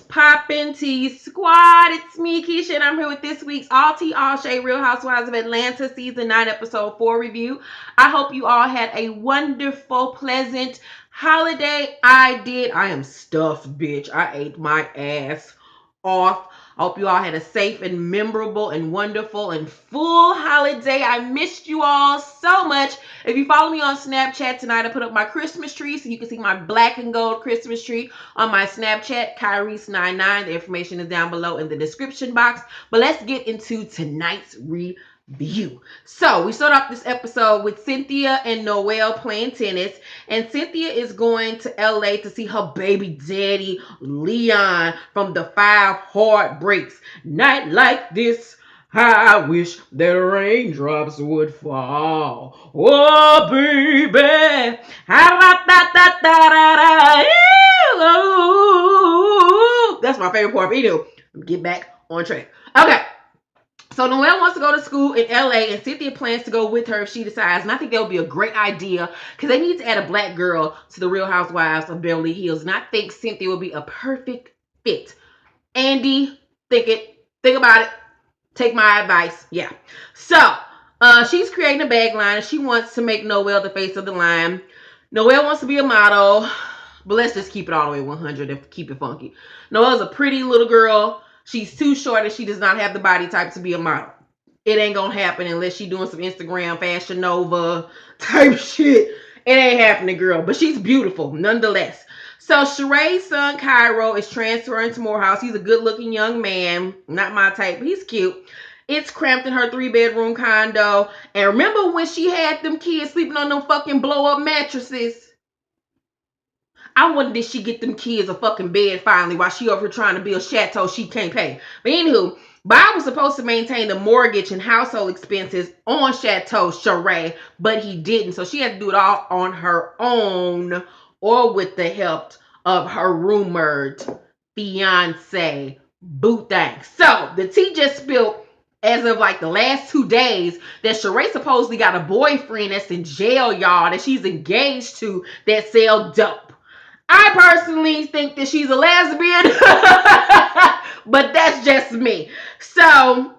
Poppin' Tea Squad? It's me, Keisha, and I'm here with this week's All Tea, All Shade Real Housewives of Atlanta Season 9, Episode 4 review. I hope you all had a wonderful, pleasant holiday. I did. I am stuffed, bitch. I ate my ass off. I hope you all had a safe and memorable and wonderful and full holiday. I missed you all so much. If you follow me on Snapchat tonight, I put up my Christmas tree so you can see my black and gold Christmas tree on my Snapchat, Kyrese99. The information is down below in the description box. But let's get into tonight's review. So we start off this episode with Cynthia and Noelle playing tennis, and Cynthia is going to LA to see her baby daddy Leon from the 5 Heartbreaks. Night like this, I wish that raindrops would fall. Oh, baby. That's my favorite part. But anyway, get back on track. Okay. So Noelle wants to go to school in LA, and Cynthia plans to go with her if she decides. And I think that would be a great idea because they need to add a black girl to the Real Housewives of Beverly Hills. And I think Cynthia would be a perfect fit. Andy, think about it. Take my advice. Yeah. So she's creating a bag line, and she wants to make Noelle the face of the line. Noelle wants to be a model, but let's just keep it all the way 100 and keep it funky. Noelle's a pretty little girl. She's too short and she does not have the body type to be a model. It ain't gonna happen unless she's doing some Instagram Fashion Nova type shit. It ain't happening, girl. But she's beautiful nonetheless. So Sheree's son Cairo is transferring to Morehouse. He's a good-looking young man. Not my type, but he's cute. It's cramped in her 3-bedroom condo. And remember when she had them kids sleeping on them fucking blow-up mattresses? I wonder did she get them kids a fucking bed finally while she over here trying to build chateau she can't pay. But anywho, Bob was supposed to maintain the mortgage and household expenses on Chateau Sheree, but he didn't. So she had to do it all on her own or with the help of her rumored fiance, boo thing. So the tea just spilled as of like the last 2 days that Sheree supposedly got a boyfriend that's in jail, y'all, that she's engaged to that sell dope. I personally think that she's a lesbian, but that's just me. So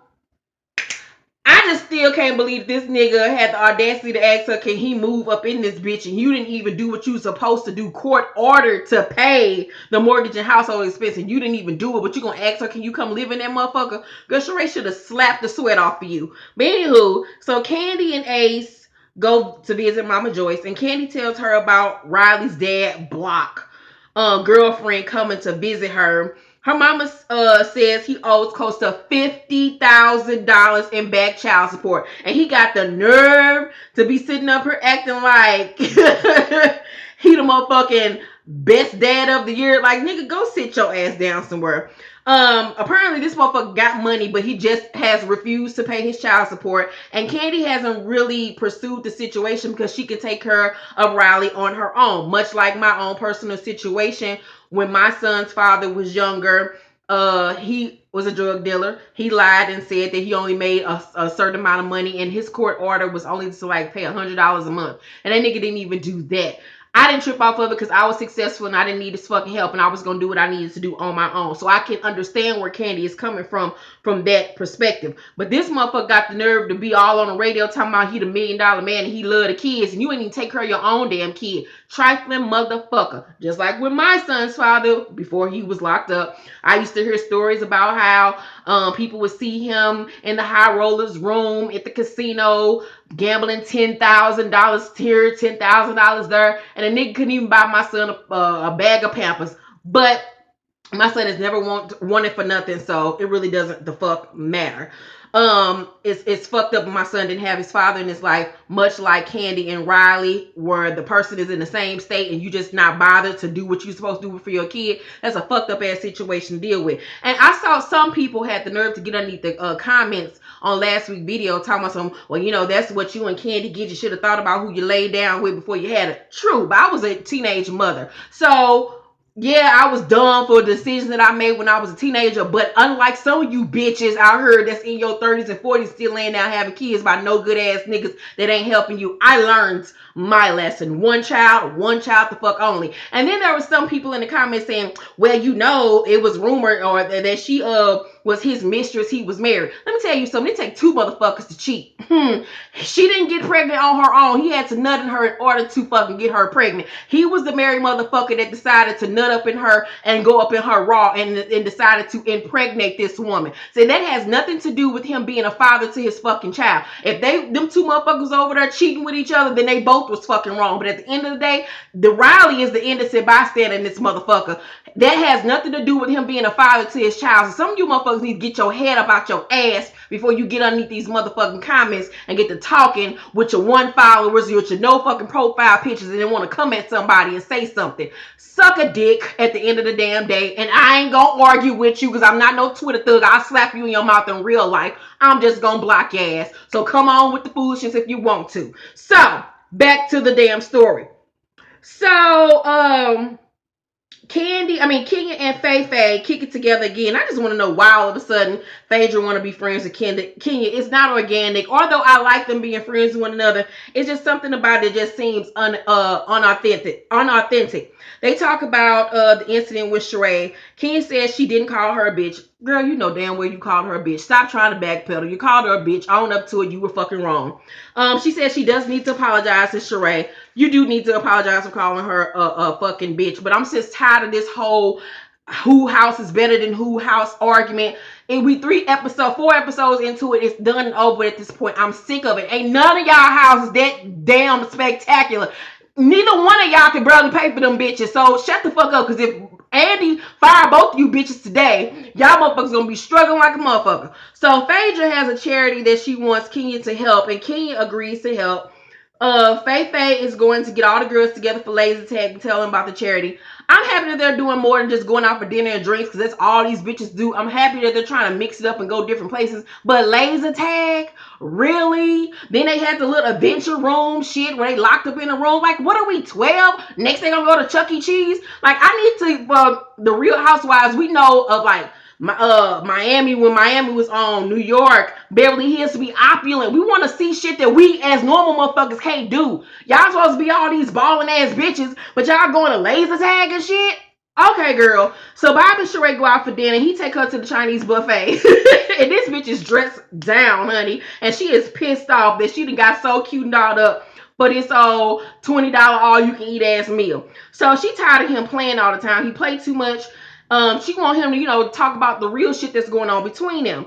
I just still can't believe this nigga had the audacity to ask her, can he move up in this bitch? And you didn't even do what you were supposed to do. Court ordered to pay the mortgage and household expense, and you didn't even do it. But you gonna ask her, can you come live in that motherfucker? Girl, Sheree should have slapped the sweat off of you. But anywho, so Kandi and Ace go to visit Mama Joyce, and Kandi tells her about Riley's dad, Block, girlfriend coming to visit her. Her mama says he owes close to $50,000 in back child support, and he got the nerve to be sitting up here acting like he the motherfucking best dad of the year. Like, nigga, go sit your ass down somewhere. Apparently this motherfucker got money, but he just has refused to pay his child support. And Kandi hasn't really pursued the situation because she can take care of Riley on her own. Much like my own personal situation when my son's father was younger. He was a drug dealer. He lied and said that he only made a certain amount of money, and his court order was only to like pay $100 a month. And that nigga didn't even do that. I didn't trip off of it because I was successful and I didn't need his fucking help, and I was going to do what I needed to do on my own. So I can understand where Kandi is coming from that perspective. But this motherfucker got the nerve to be all on the radio talking about he the $1 million man and he love the kids, and you ain't even take care of your own damn kid. Trifling motherfucker. Just like with my son's father before he was locked up. I used to hear stories about how people would see him in the high rollers room at the casino gambling $10,000 here, $10,000 there, and a nigga couldn't even buy my son a bag of Pampers. But my son has never wanted for nothing, so it really doesn't the fuck matter. It's fucked up. My son didn't have his father in his life, much like Kandi and Riley, where the person is in the same state and you just not bothered to do what you're supposed to do for your kid. That's a fucked up ass situation to deal with. And I saw some people had the nerve to get underneath the comments on last week's video talking about some, well, you know, that's what you and Kandi get. You should have thought about who you laid down with before you had it. True, but I was a teenage mother, so yeah, I was dumb for decisions that I made when I was a teenager, but unlike some of you bitches out here that's in your 30s and 40s still laying down having kids by no good ass niggas that ain't helping you, I learned my lesson. One child the fuck only. And then there was some people in the comments saying, well, you know, it was rumored or that she was his mistress, he was married. Let me tell you something, it take two motherfuckers to cheat. She didn't get pregnant on her own. He had to nut in her in order to fucking get her pregnant. He was the married motherfucker that decided to nut up in her and go up in her raw and decided to impregnate this woman. So that has nothing to do with him being a father to his fucking child. If them two motherfuckers over there cheating with each other, then they both was fucking wrong. But at the end of the day, the Riley is the innocent bystander in this motherfucker. That has nothing to do with him being a father to his child. So some of you motherfuckers need to get your head up out your ass before you get underneath these motherfucking comments and get to talking with your one followers, with your no fucking profile pictures, and then want to come at somebody and say something. Suck a dick at the end of the damn day. And I ain't gonna argue with you because I'm not no Twitter thug. I'll slap you in your mouth in real life. I'm just gonna block your ass. So come on with the foolishness if you want to. So back to the damn story. So Kenya and Faye kick it together again. I just want to know why all of a sudden Phaedra want to be friends with Kenya. It's not organic. Although I like them being friends with one another, it's just something about it just seems unauthentic. They talk about the incident with Sheree. Kenya says she didn't call her a bitch. Girl, you know damn well you called her a bitch. Stop trying to backpedal. You called her a bitch. Own up to it. You were fucking wrong. She says she does need to apologize to Sheree. You do need to apologize for calling her a fucking bitch. But I'm just tired of this whole who house is better than who house argument. And we 4 episodes into it, it's done and over at this point. I'm sick of it. Ain't none of y'all houses that damn spectacular. Neither one of y'all can barely pay for them bitches. So shut the fuck up. Because if Andy fired both of you bitches today, y'all motherfuckers gonna be struggling like a motherfucker. So Phaedra has a charity that she wants Kenya to help, and Kenya agrees to help. Faye is going to get all the girls together for laser tag and tell them about the charity. I'm happy that they're doing more than just going out for dinner and drinks because that's all these bitches do. I'm happy that they're trying to mix it up and go different places. But laser tag? Really? Then they had the little adventure room shit where they locked up in a room. Like, what are we, 12? Next they gonna go to Chuck E. Cheese? Like, I need to, the Real Housewives, we know of like, Miami, when Miami was on, New York, Beverly Hills to be opulent. We want to see shit that we as normal motherfuckers can't do. Y'all supposed to be all these balling ass bitches, but y'all going to laser tag and shit? Okay, girl. So Bob and Sheree go out for dinner. He take her to the Chinese buffet. And this bitch is dressed down, honey. And she is pissed off that she done got so cute and dolled up for this old $20 all you can eat ass meal. So she tired of him playing all the time. He played too much. She want him to, talk about the real shit that's going on between them.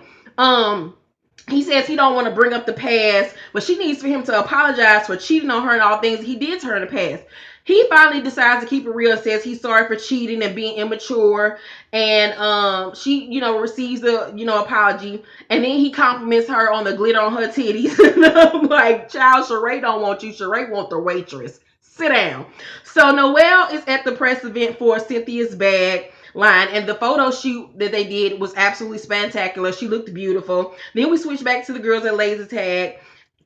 He says he don't want to bring up the past, but she needs for him to apologize for cheating on her and all things he did to her in the past. He finally decides to keep it real and says he's sorry for cheating and being immature. And she, receives the, apology. And then he compliments her on the glitter on her titties. And I'm like, child, Sheree don't want you. Sheree want the waitress. Sit down. So Noelle is at the press event for Cynthia's bag line, and the photo shoot that they did was absolutely spectacular. She looked beautiful. Then we switch back to the girls at laser tag.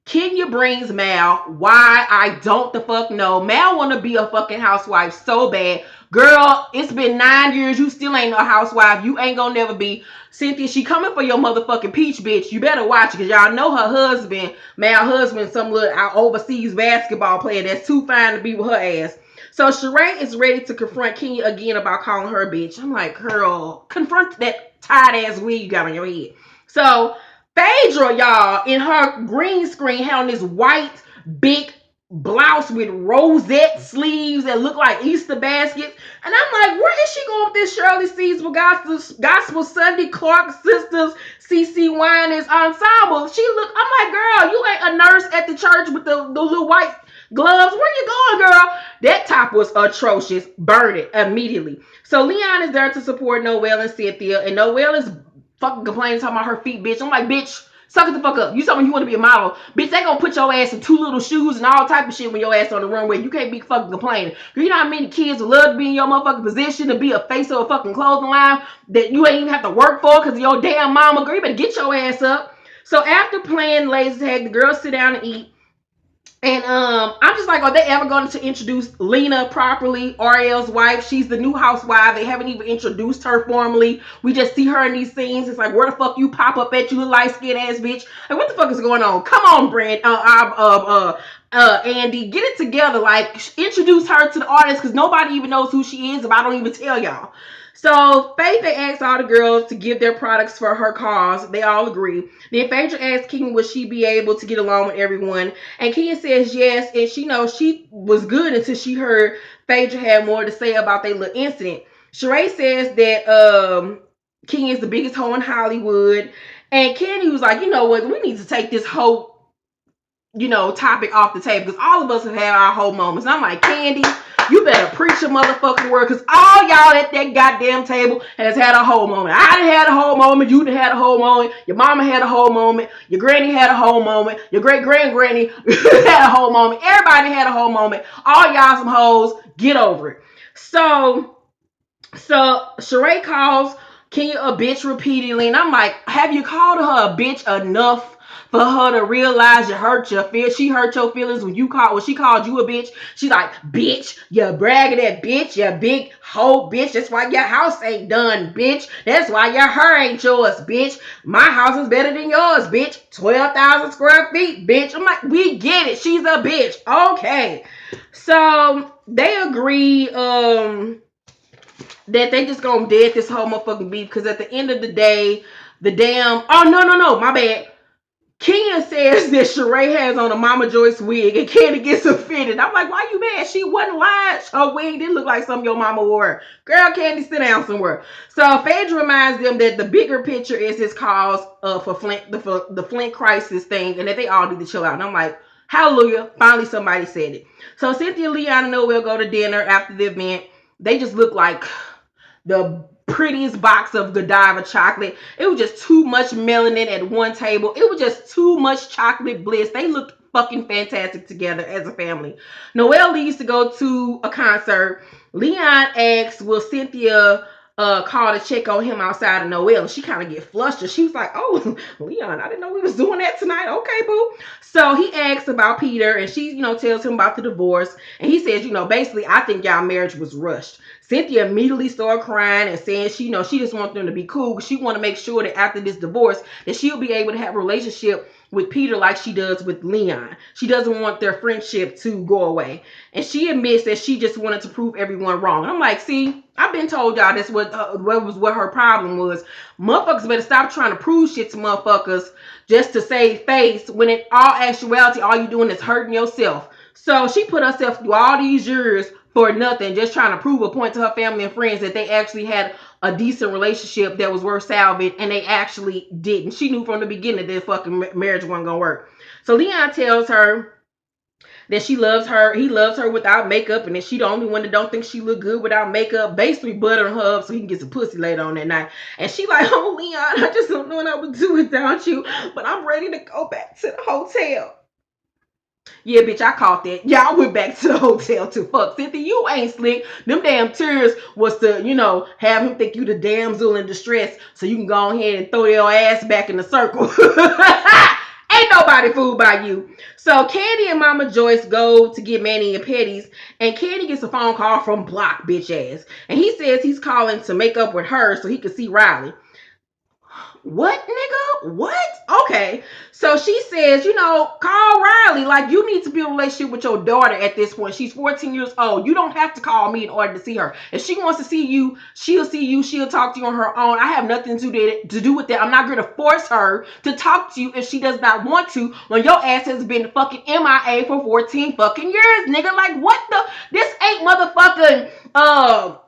Kenya brings Mal. Why? I don't the fuck know. Mal want to be a fucking housewife so bad. Girl, it's been 9 years. You still ain't no housewife. You ain't gonna never be. Cynthia, she coming for your motherfucking peach, bitch. You better watch it because y'all know her husband, Mal husband, some little overseas basketball player that's too fine to be with her ass. So Sheree is ready to confront Kenya again about calling her a bitch. I'm like, girl, confront that tight ass wig you got on your head. So Phaedra, y'all, in her green screen had on this white big blouse with rosette sleeves that look like Easter baskets. And I'm like, where is she going with this Shirley Caesar Gospel Sunday Clark Sisters CC Winans ensemble? I'm like, girl, you ain't a nurse at the church with the little white gloves. Where you going, girl? That top was atrocious. Burn it immediately. So Leon is there to support Noelle and Cynthia, and Noelle is fucking complaining, talking about her feet, bitch. I'm like, bitch, suck it the fuck up. You talking you want to be a model. Bitch, they gonna put your ass in 2 little shoes and all type of shit when your ass on the runway. You can't be fucking complaining. You know how many kids would love to be in your motherfucking position to be a face of a fucking clothing line that you ain't even have to work for because of your damn mama. Girl, you better get your ass up. So after playing laser tag, the girls sit down and eat. And I'm just like, are they ever going to introduce Lena properly? Ariel's wife. She's the new housewife. They haven't even introduced her formally. We just see her in these scenes. It's like, where the fuck you pop up at, you light skinned ass bitch? Like, what the fuck is going on? Come on, Brand. Andy, get it together. Like, introduce her to the audience because nobody even knows who she is if I don't even tell y'all. So Faith asked all the girls to give their products for her cause. They all agree. Then Phaedra asked King would she be able to get along with everyone. And Kia says yes, and she knows she was good until she heard Phaedra had more to say about their little incident. Sheree says that King is the biggest hoe in Hollywood. And Kandi was like, you know what, we need to take this whole topic off the table because all of us have had our whole moments. And I'm like, Kandi, you better preach your motherfucking word because all y'all at that goddamn table has had a whole moment. I done had a whole moment. You done had a whole moment. Your mama had a whole moment. Your granny had a whole moment. Your great-grand-granny had a whole moment. Everybody had a whole moment. All y'all some hoes. Get over it. So Sheree calls Kenya a bitch repeatedly. And I'm like, have you called her a bitch enough for her to realize you hurt your feelings? She hurt your feelings when she called you a bitch. She's like, bitch, you bragging that bitch, you big hoe bitch. That's why your house ain't done, bitch. That's why your hair ain't yours, bitch. My house is better than yours, bitch. 12,000 square feet, bitch. I'm like, we get it. She's a bitch. Okay. So they agree, that they just gonna dead this whole motherfucking beef because at the end of the day, the damn no, my bad. Kenya says that Sheree has on a Mama Joyce wig and Kandi gets offended. I'm like, why you mad? She wasn't lying. Her wig didn't look like something your mama wore. Girl, Kandi, sit down somewhere. So Phaedra reminds them that the bigger picture is his cause for Flint, the Flint crisis thing, and that they all need to chill out. And I'm like, hallelujah, finally somebody said it. So Cynthia, Leon, and Noel go to dinner after the event. They just look like the prettiest box of Godiva chocolate. It was just too much melanin at one table. It was just too much chocolate bliss. They looked fucking fantastic together as a family. Noelle leaves to go to a concert. Leon asks, will Cynthia call to check on him outside of Noelle? She kind of get flustered. She was like, oh, Leon, I didn't know we was doing that tonight. Okay, boo. So he asks about Peter, and she, tells him about the divorce. And he says, basically, I think y'all marriage was rushed. Cynthia immediately started crying and saying she just wants them to be cool. She want to make sure that after this divorce that she'll be able to have a relationship with Peter like she does with Leon. She doesn't want their friendship to go away. And she admits that she just wanted to prove everyone wrong. And I'm like, see, I've been told y'all that's what her problem was. Motherfuckers better stop trying to prove shit to motherfuckers just to save face when in all actuality all you doing is hurting yourself. So she put herself through all these years for nothing, just trying to prove a point to her family and friends that they actually had a decent relationship that was worth salvage, and they actually didn't. She knew from the beginning that fucking marriage wasn't gonna work. So Leon tells her that he loves her without makeup, and that she the only one that don't think she look good without makeup, basically buttering her up so he can get some pussy later on that night. And she like, oh Leon, I just don't know what I would do without you, but I'm ready to go back to the hotel. Yeah, bitch, I caught that. Y'all went back to the hotel too. Fuck, Cynthia, you ain't slick. Them damn tears was to, have him think you the damsel in distress so you can go ahead and throw your ass back in the circle. Ain't nobody fooled by you. So Kandi and Mama Joyce go to get Manny and Petty's, and Kandi gets a phone call from Block, bitch ass. And he says he's calling to make up with her so he can see Riley. What, nigga? What? Okay. So she says, call Riley. Like, you need to build a relationship with your daughter at this point. She's 14 years old. You don't have to call me in order to see her. If she wants to see you, she'll see you. She'll talk to you on her own. I have nothing to do with that. I'm not going to force her to talk to you if she does not want to when your ass has been fucking MIA for 14 fucking years, nigga. Like, what the? This ain't motherfucking,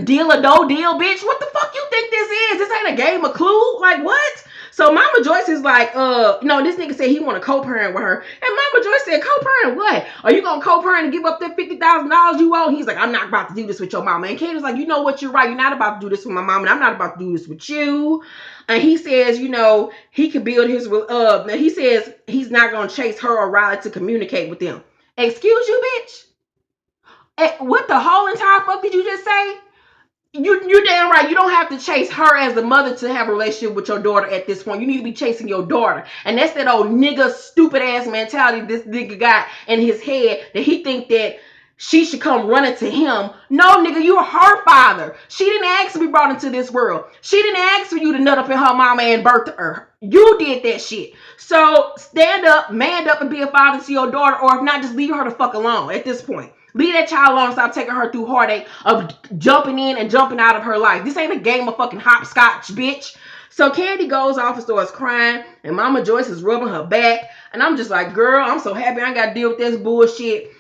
deal or no deal, bitch. What the fuck you think this is? This ain't a game of Clue. Like, what? So Mama Joyce is like, no, this nigga said he want to co-parent with her. And Mama Joyce said, co-parent what? Are you going to co-parent and give up that $50,000 you owe? He's like, I'm not about to do this with your mama. And Kate was like, you know what? You're right. You're not about to do this with my mama. And I'm not about to do this with you. And he says, he could build his, he says he's not going to chase her or Riley to communicate with them. Excuse you, bitch? What the whole entire fuck did you just say? You're damn right. You don't have to chase her as the mother to have a relationship with your daughter at this point. You need to be chasing your daughter. And that's that old nigga stupid ass mentality this nigga got in his head, that he think that she should come running to him. No, nigga, you are her father. She didn't ask to be brought into this world. She didn't ask for you to nut up in her mama and birth her. You did that shit. So stand up, man up, and be a father to your daughter, or if not, just leave her the fuck alone at this point. Leave that child alone. Stop taking her through heartache of jumping in and jumping out of her life. This ain't a game of fucking hopscotch, bitch. So Kandi goes off and starts crying, and Mama Joyce is rubbing her back. And I'm just like, girl, I'm so happy I ain't got to deal with this bullshit.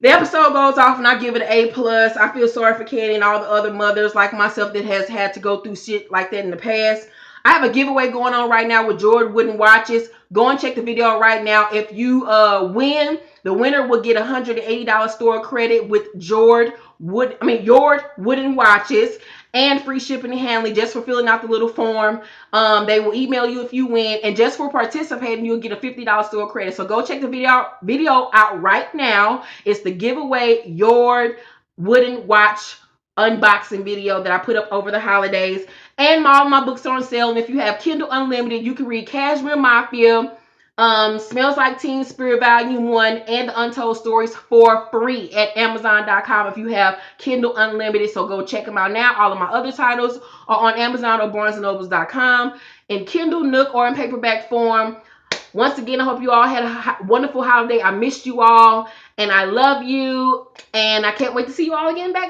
The episode goes off and I give it an A+. I feel sorry for Kandi and all the other mothers like myself that has had to go through shit like that in the past. I have a giveaway going on right now with Jord Wooden Watches. Go and check the video right now. If you win, the winner will get $180 store credit with Jord Wooden Watches, and free shipping and handling just for filling out the little form. They will email you if you win, and just for participating, you'll get a $50 store credit. So go check the video out right now. It's the giveaway Jord Wooden Watch unboxing video that I put up over the holidays. And all my books are on sale. And if you have Kindle Unlimited, you can read Cashmere Mafia, Smells Like Teen Spirit Volume 1, and the Untold Stories for free at Amazon.com if you have Kindle Unlimited. So go check them out now. All of my other titles are on Amazon or BarnesandNobles.com in Kindle, Nook, or in paperback form. Once again, I hope you all had a wonderful holiday. I missed you all, and I love you, and I can't wait to see you all again back